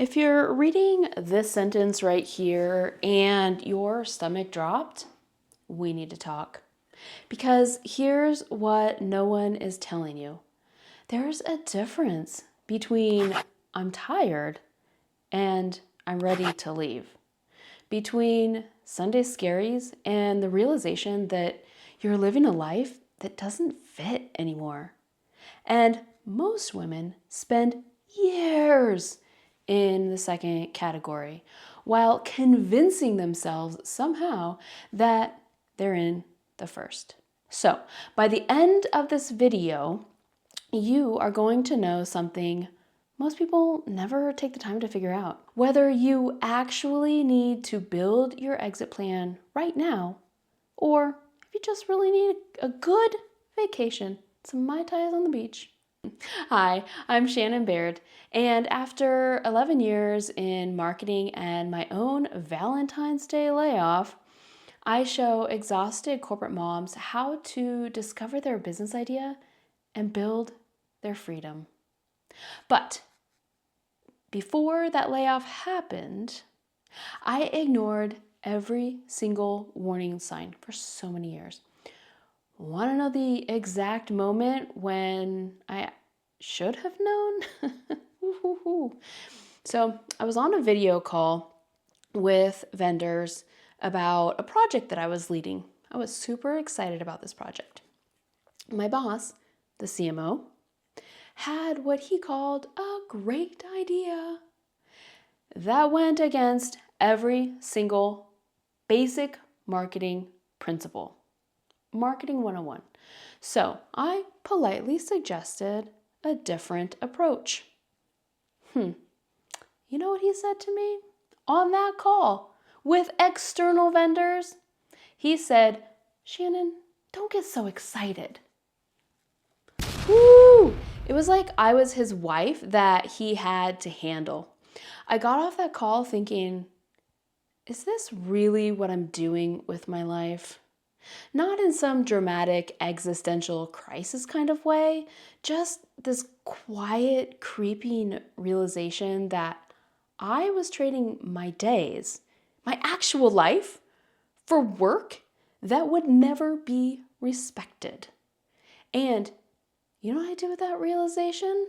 If you're reading this sentence right here and your stomach dropped, we need to talk. Because here's what no one is telling you. There's a difference between I'm tired and I'm ready to leave. Between Sunday scaries and the realization that you're living a life that doesn't fit anymore. And most women spend years in the second category while convincing themselves somehow that they're in the first. So, by the end of this video, you are going to know something most people never take the time to figure out. Whether you actually need to build your exit plan right now, or if you just really need a good vacation, some Mai Tais on the beach. Hi, I'm Shannon Baird, and after 11 years in marketing and my own Valentine's Day layoff, I show exhausted corporate moms how to discover their business idea and build their freedom. But before that layoff happened, I ignored every single warning sign for so many years. Want to know the exact moment when I should have known? So I was on a video call with vendors about a project that I was leading. I was super excited about this project. My boss, the CMO, had what he called a great idea that went against every single basic marketing principle. Marketing 101. So I politely suggested a different approach. You know what he said to me on that call with external vendors? He said, "Shannon, don't get so excited." Woo! It was like I was his wife that he had to handle. I got off that call thinking, is this really what I'm doing with my life? Not in some dramatic existential crisis kind of way, just this quiet, creeping realization that I was trading my days, my actual life, for work that would never be respected. And you know what I did with that realization?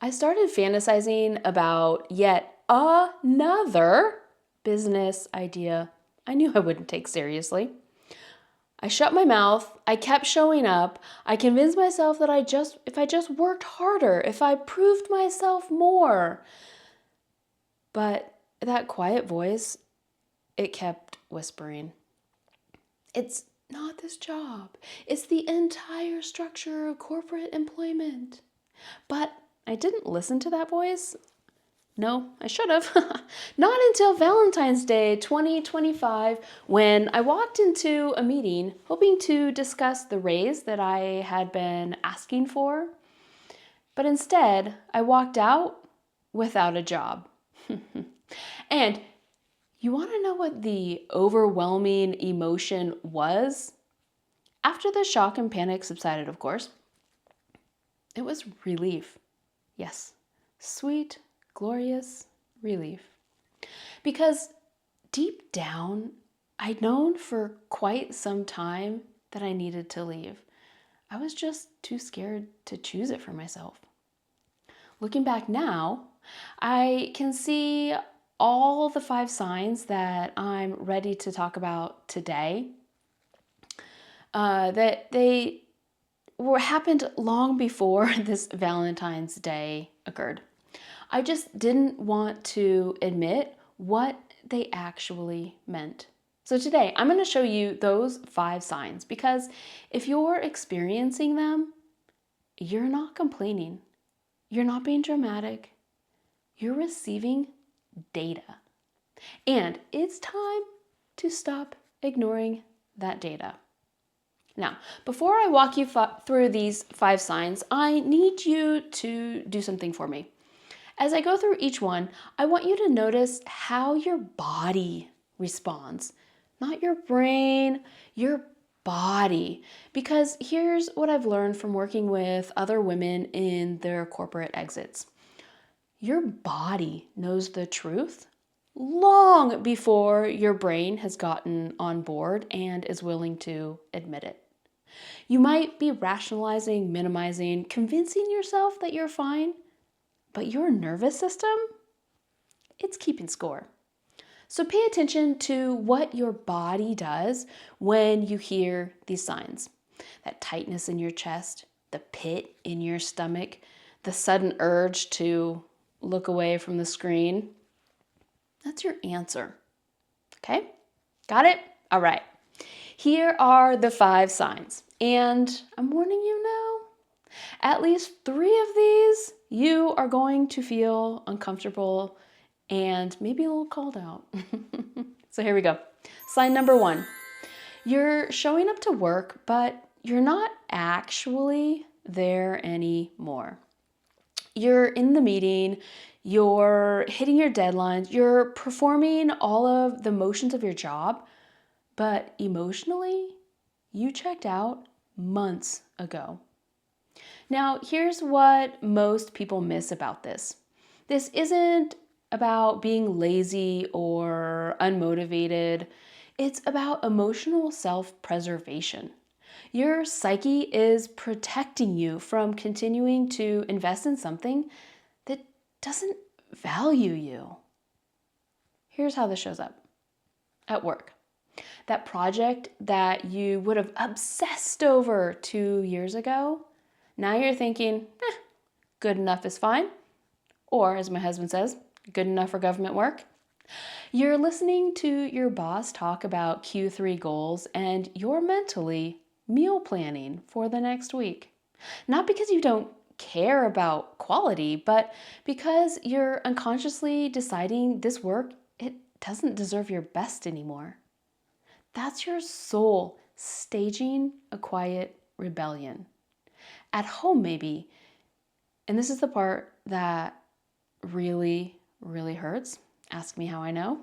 I started fantasizing about yet another business idea I knew I wouldn't take seriously. I shut my mouth, I kept showing up, I convinced myself that if I just worked harder, if I proved myself more. But that quiet voice, it kept whispering, it's not this job, it's the entire structure of corporate employment. But I didn't listen to that voice. No, I should have. Not until Valentine's Day 2025, when I walked into a meeting hoping to discuss the raise that I had been asking for. But instead, I walked out without a job. And you want to know what the overwhelming emotion was? After the shock and panic subsided, of course, it was relief. Yes, sweet, glorious relief. Because deep down, I'd known for quite some time that I needed to leave. I was just too scared to choose it for myself. Looking back now, I can see all the 5 signs that I'm ready to talk about today. That they happened long before this Valentine's Day occurred. I just didn't want to admit what they actually meant. So today, I'm going to show you those 5 signs, because if you're experiencing them, you're not complaining. You're not being dramatic. You're receiving data. And it's time to stop ignoring that data. Now, before I walk you through these 5 signs, I need you to do something for me. As I go through each one, I want you to notice how your body responds. Not your brain, your body. Because here's what I've learned from working with other women in their corporate exits. Your body knows the truth long before your brain has gotten on board and is willing to admit it. You might be rationalizing, minimizing, convincing yourself that you're fine, but your nervous system, it's keeping score. So pay attention to what your body does when you hear these signs. That tightness in your chest, the pit in your stomach, the sudden urge to look away from the screen. That's your answer. Okay? Got it? All right. Here are the 5 signs. And I'm warning you now, at least 3 of these, you are going to feel uncomfortable and maybe a little called out. So here we go. Sign number 1. You're showing up to work, but you're not actually there anymore. You're in the meeting, you're hitting your deadlines, you're performing all of the motions of your job, but emotionally, you checked out months ago. Now, here's what most people miss about this. This isn't about being lazy or unmotivated. It's about emotional self-preservation. Your psyche is protecting you from continuing to invest in something that doesn't value you. Here's how this shows up at work. That project that you would have obsessed over 2 years ago, now you're thinking, good enough is fine. Or, as my husband says, good enough for government work. You're listening to your boss talk about Q3 goals and you're mentally meal planning for the next week. Not because you don't care about quality, but because you're unconsciously deciding this work, it doesn't deserve your best anymore. That's your soul staging a quiet rebellion. At home, maybe, and this is the part that really hurts. Ask me how I know.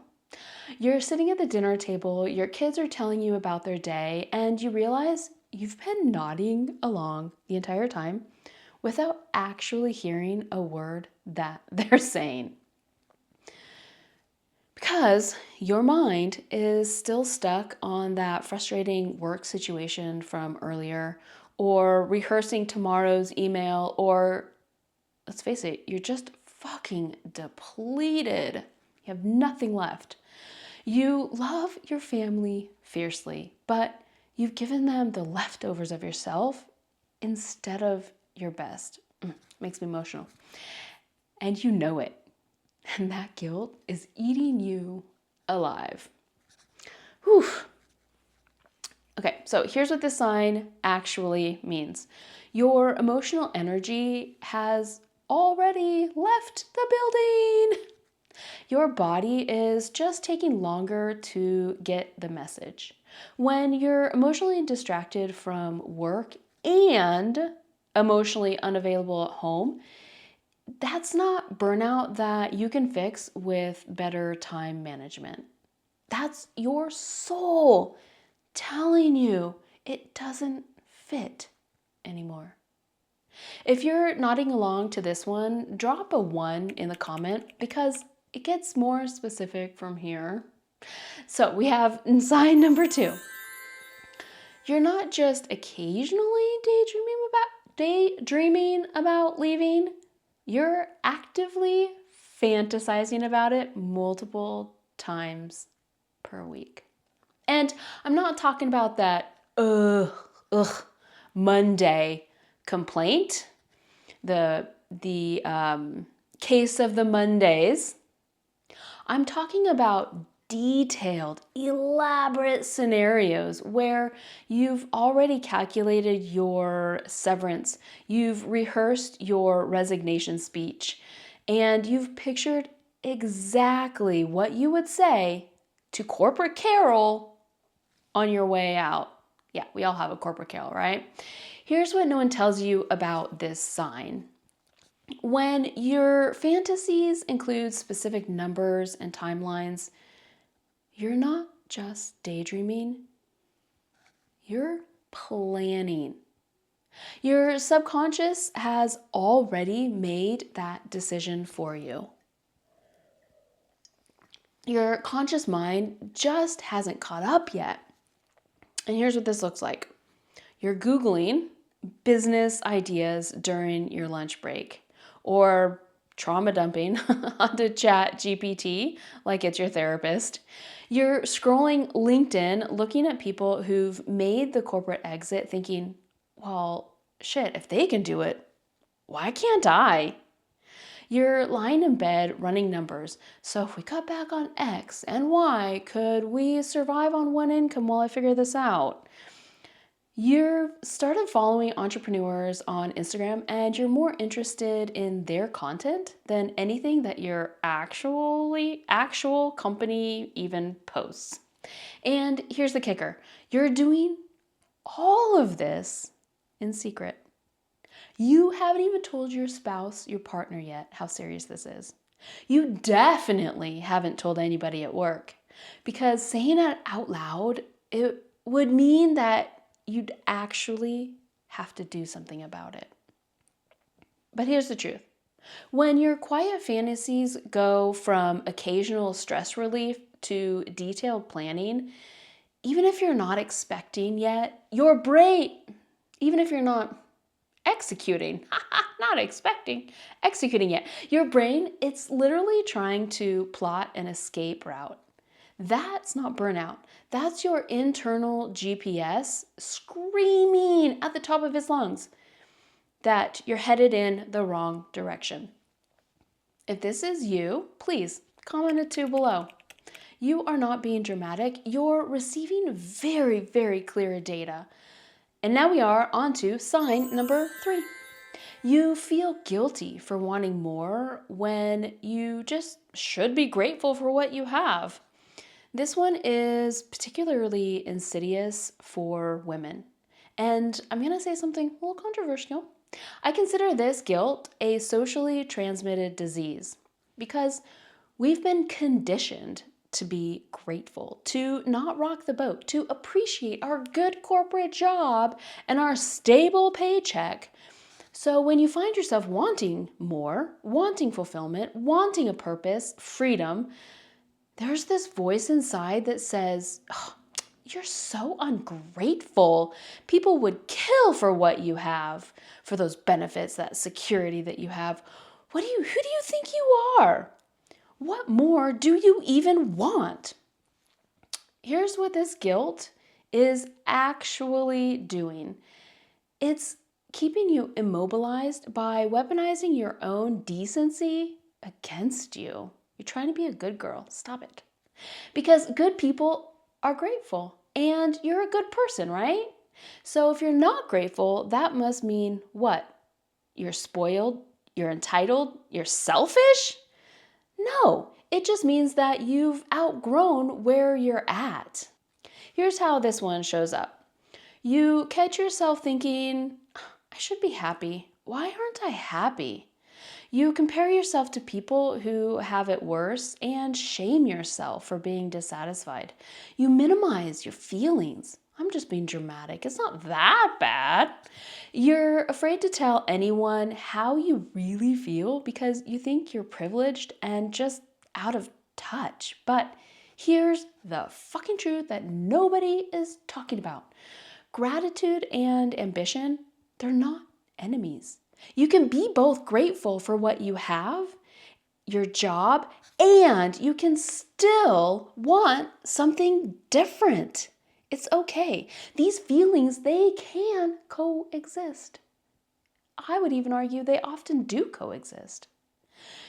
You're sitting at the dinner table, your kids are telling you about their day, and you realize you've been nodding along the entire time without actually hearing a word that they're saying. Because your mind is still stuck on that frustrating work situation from earlier, or rehearsing tomorrow's email, or let's face it, you're just fucking depleted. You have nothing left. You love your family fiercely, but you've given them the leftovers of yourself instead of your best. Makes me emotional. And you know it. And that guilt is eating you alive. Whew. Okay, so here's what this sign actually means. Your emotional energy has already left the building. Your body is just taking longer to get the message. When you're emotionally distracted from work and emotionally unavailable at home, that's not burnout that you can fix with better time management. That's your soul telling you it doesn't fit anymore. If you're nodding along to this one, drop a 1 in the comment because it gets more specific from here. So we have sign number 2. You're not just occasionally daydreaming about leaving. You're actively fantasizing about it multiple times per week. And I'm not talking about that Monday complaint, the case of the Mondays. I'm talking about detailed, elaborate scenarios where you've already calculated your severance, you've rehearsed your resignation speech, and you've pictured exactly what you would say to corporate Carol on your way out. Yeah, we all have a corporate Carol, right? Here's what no one tells you about this sign. When your fantasies include specific numbers and timelines, you're not just daydreaming, you're planning. Your subconscious has already made that decision for you. Your conscious mind just hasn't caught up yet. And here's what this looks like. You're Googling business ideas during your lunch break, or trauma dumping onto Chat GPT like it's your therapist. You're scrolling LinkedIn, looking at people who've made the corporate exit, thinking, well, shit, if they can do it, why can't I? You're lying in bed running numbers. So if we cut back on X and Y, could we survive on one income while I figure this out? You've started following entrepreneurs on Instagram and you're more interested in their content than anything that your actual company even posts. And here's the kicker. You're doing all of this in secret. You haven't even told your spouse, your partner yet, how serious this is. You definitely haven't told anybody at work, because saying it out loud, it would mean that you'd actually have to do something about it. But here's the truth. When your quiet fantasies go from occasional stress relief to detailed planning, even if you're not expecting yet, your brain, even if you're not executing, not expecting, executing yet. Your brain, it's literally trying to plot an escape route. That's not burnout. That's your internal GPS screaming at the top of his lungs that you're headed in the wrong direction. If this is you, please comment it too below. You are not being dramatic. You're receiving very, very clear data. And now we are on to sign number 3. You feel guilty for wanting more when you just should be grateful for what you have. This one is particularly insidious for women. And I'm going to say something a little controversial. I consider this guilt a socially transmitted disease because we've been conditioned to be grateful, to not rock the boat, to appreciate our good corporate job and our stable paycheck. So when you find yourself wanting more, wanting fulfillment, wanting a purpose, freedom, there's this voice inside that says, oh, you're so ungrateful. People would kill for what you have, for those benefits, that security that you have. Who do you think you are? What more do you even want? Here's what this guilt is actually doing. It's keeping you immobilized by weaponizing your own decency against you. You're trying to be a good girl. Stop it. Because good people are grateful and you're a good person, right? So if you're not grateful, that must mean what? You're spoiled, you're entitled, you're selfish? No, it just means that you've outgrown where you're at. Here's how this one shows up. You catch yourself thinking, I should be happy. Why aren't I happy? You compare yourself to people who have it worse and shame yourself for being dissatisfied. You minimize your feelings. I'm just being dramatic. It's not that bad. You're afraid to tell anyone how you really feel because you think you're privileged and just out of touch. But here's the fucking truth that nobody is talking about. Gratitude and ambition, they're not enemies. You can be both grateful for what you have, your job, and you can still want something different. It's okay. These feelings, they can coexist. I would even argue they often do coexist.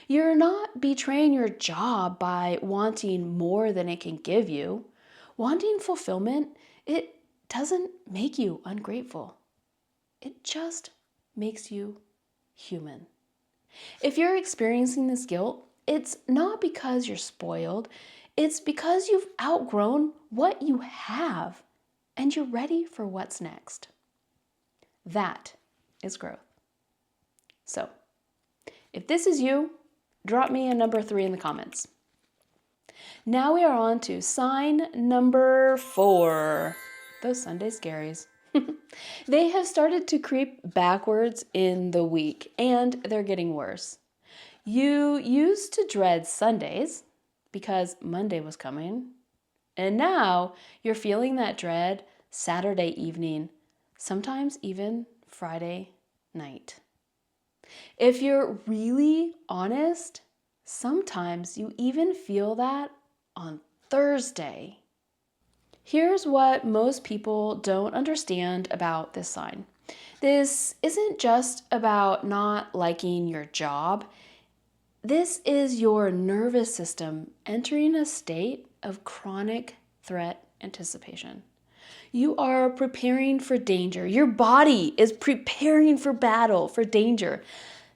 You're not betraying your job by wanting more than it can give you. Wanting fulfillment, it doesn't make you ungrateful. It just makes you human. If you're experiencing this guilt, it's not because you're spoiled. It's because you've outgrown what you have and you're ready for what's next. That is growth. So, if this is you, drop me a number 3 in the comments. Now we are on to sign number 4, those Sunday scaries. They have started to creep backwards in the week, and they're getting worse. You used to dread Sundays because Monday was coming, and now you're feeling that dread Saturday evening, sometimes even Friday night. If you're really honest, sometimes you even feel that on Thursday. Here's what most people don't understand about this sign. This isn't just about not liking your job. This is your nervous system entering a state of chronic threat anticipation. You are preparing for danger. Your body is preparing for battle, for danger.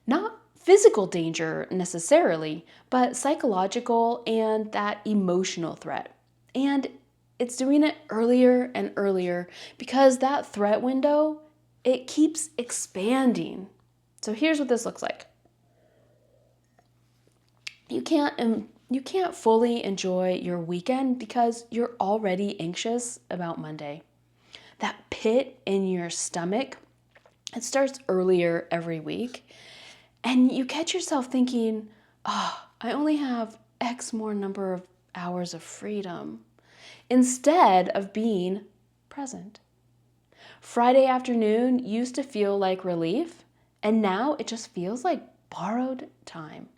Not physical danger necessarily, but psychological and that emotional threat. And it's doing it earlier and earlier because that threat window, it keeps expanding. So here's what this looks like. You can't fully enjoy your weekend because you're already anxious about Monday. That pit in your stomach, it starts earlier every week. And you catch yourself thinking, oh, I only have X more number of hours of freedom, instead of being present. Friday afternoon used to feel like relief, and now it just feels like borrowed time.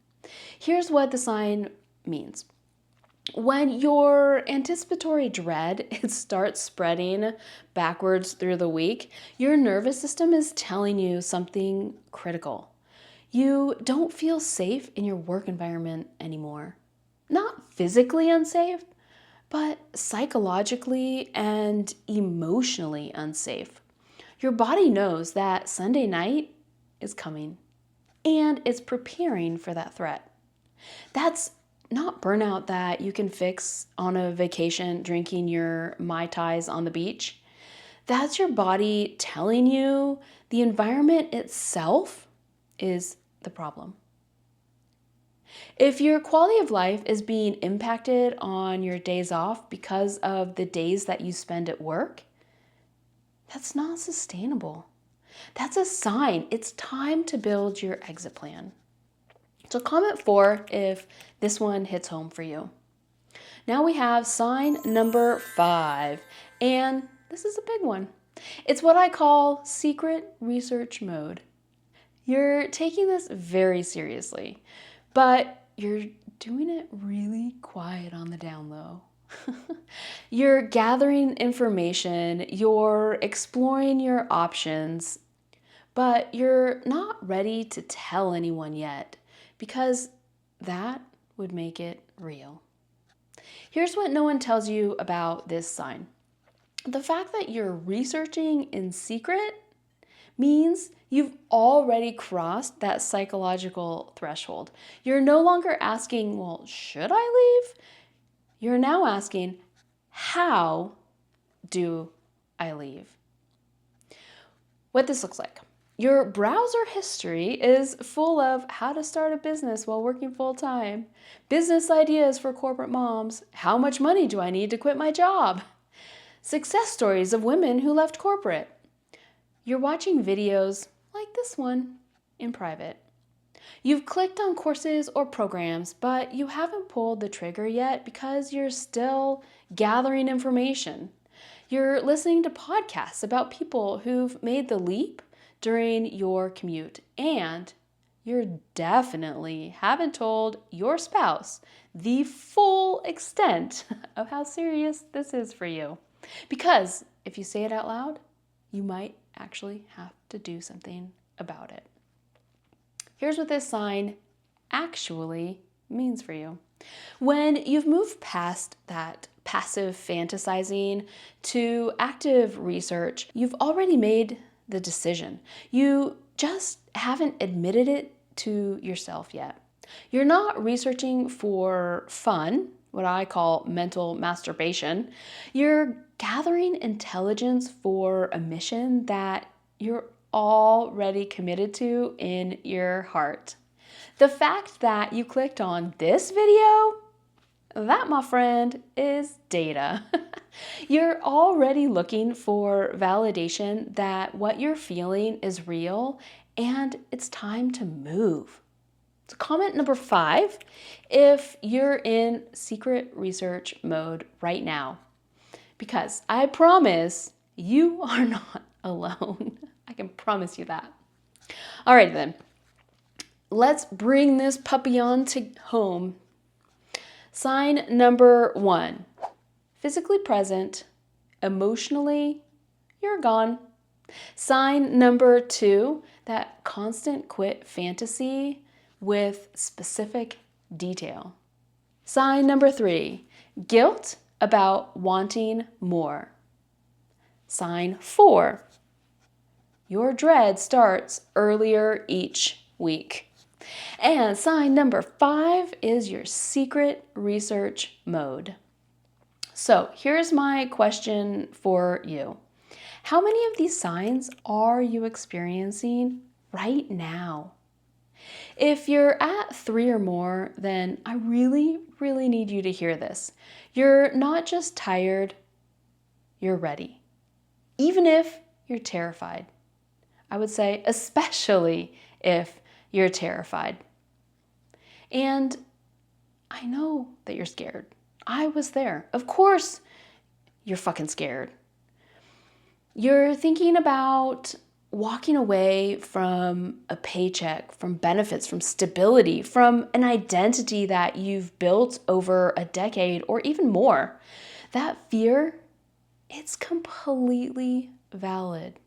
Here's what the sign means. When your anticipatory dread it starts spreading backwards through the week, your nervous system is telling you something critical. You don't feel safe in your work environment anymore. Not physically unsafe, but psychologically and emotionally unsafe. Your body knows that Sunday night is coming and it's preparing for that threat. That's not burnout that you can fix on a vacation drinking your Mai Tais on the beach. That's your body telling you the environment itself is the problem. If your quality of life is being impacted on your days off because of the days that you spend at work, that's not sustainable. That's a sign it's time to build your exit plan. So comment 4 if this one hits home for you. Now we have sign number 5, and this is a big one. It's what I call secret research mode. You're taking this very seriously, but you're doing it really quiet on the down low. You're gathering information, you're exploring your options, but you're not ready to tell anyone yet because that would make it real. Here's what no one tells you about this sign. The fact that you're researching in secret means you've already crossed that psychological threshold. You're no longer asking, well, should I leave? You're now asking, how do I leave? What this looks like. Your browser history is full of how to start a business while working full time, business ideas for corporate moms, how much money do I need to quit my job, success stories of women who left corporate. You're watching videos like this one in private. You've clicked on courses or programs, but you haven't pulled the trigger yet because you're still gathering information. You're listening to podcasts about people who've made the leap during your commute, and you definitely haven't told your spouse the full extent of how serious this is for you. Because if you say it out loud, you might actually have to do something about it. Here's what this sign actually means for you. When you've moved past that passive fantasizing to active research, you've already made the decision. You just haven't admitted it to yourself yet. You're not researching for fun, what I call mental masturbation. You're gathering intelligence for a mission that you're already committed to in your heart. The fact that you clicked on this video, That, my friend, is data. You're already looking for validation that what you're feeling is real and it's time to move. So comment number 5, if you're in secret research mode right now, because I promise you are not alone. I can promise you that. All right, then. Let's bring this puppy on to home. Sign number 1, physically present, emotionally, you're gone. Sign number 2, that constant quit fantasy with specific detail. Sign number 3, guilt about wanting more. Sign 4, your dread starts earlier each week. And sign number 5 is your secret research mode. So here's my question for you. How many of these signs are you experiencing right now? If you're at 3 or more, then I really, really need you to hear this. You're not just tired, you're ready. Even if you're terrified. I would say especially if you're terrified. And I know that you're scared. I was there. Of course, you're fucking scared. You're thinking about walking away from a paycheck, from benefits, from stability, from an identity that you've built over a decade or even more. That fear, it's completely valid.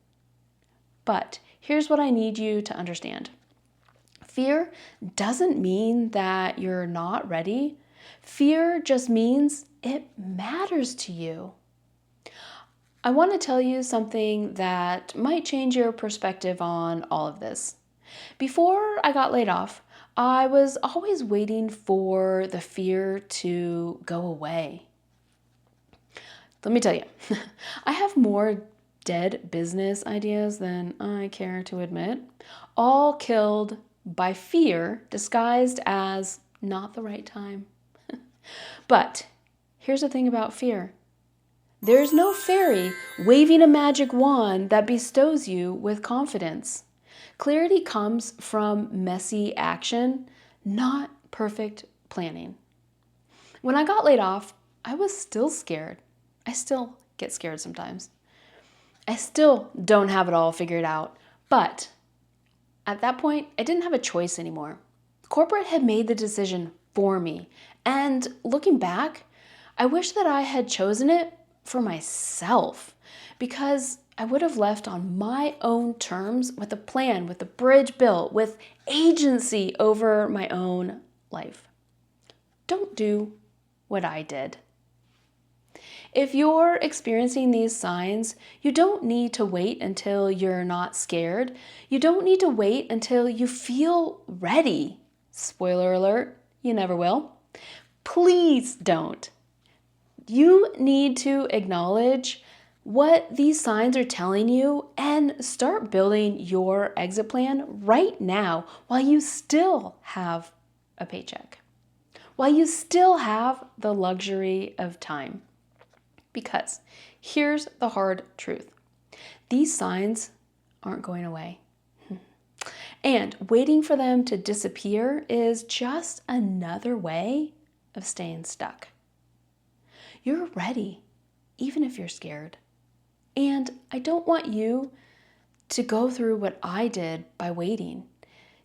But here's what I need you to understand. Fear doesn't mean that you're not ready. Fear just means it matters to you. I want to tell you something that might change your perspective on all of this. Before I got laid off, I was always waiting for the fear to go away. Let me tell you, I have more dead business ideas than I care to admit, all killed by fear disguised as not the right time. But here's the thing about fear. There's no fairy waving a magic wand that bestows you with confidence. Clarity comes from messy action, not perfect planning. When I got laid off, I was still scared. I still get scared sometimes. I still don't have it all figured out, but at that point, I didn't have a choice anymore. Corporate had made the decision for me, and looking back, I wish that I had chosen it for myself, because I would have left on my own terms with a plan, with a bridge built, with agency over my own life. Don't do what I did. If you're experiencing these signs, you don't need to wait until you're not scared. You don't need to wait until you feel ready. Spoiler alert, you never will. Please don't. You need to acknowledge what these signs are telling you and start building your exit plan right now while you still have a paycheck, while you still have the luxury of time. Because here's the hard truth. These signs aren't going away. And waiting for them to disappear is just another way of staying stuck. You're ready, even if you're scared. And I don't want you to go through what I did by waiting.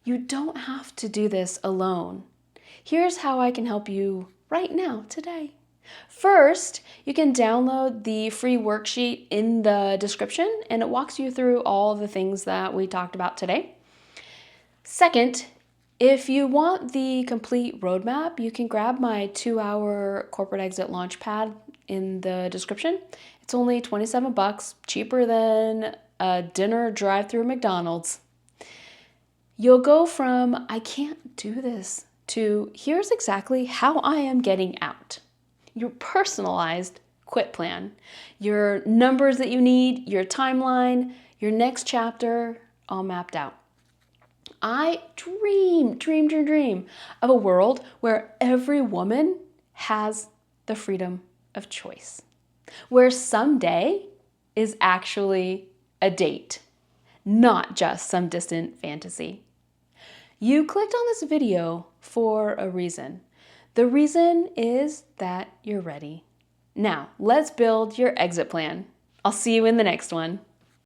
You don't have to do this alone. Here's how I can help you right now, today. First, you can download the free worksheet in the description, and it walks you through all the things that we talked about today. Second, if you want the complete roadmap, you can grab my 2-hour corporate exit launchpad in the description. It's only $27, cheaper than a dinner drive-through McDonald's. You'll go from, I can't do this, to here's exactly how I am getting out. Your personalized quit plan, your numbers that you need, your timeline, your next chapter, all mapped out. I dream of a world where every woman has the freedom of choice, where someday is actually a date, not just some distant fantasy. You clicked on this video for a reason. The reason is that you're ready. Now, let's build your exit plan. I'll see you in the next one.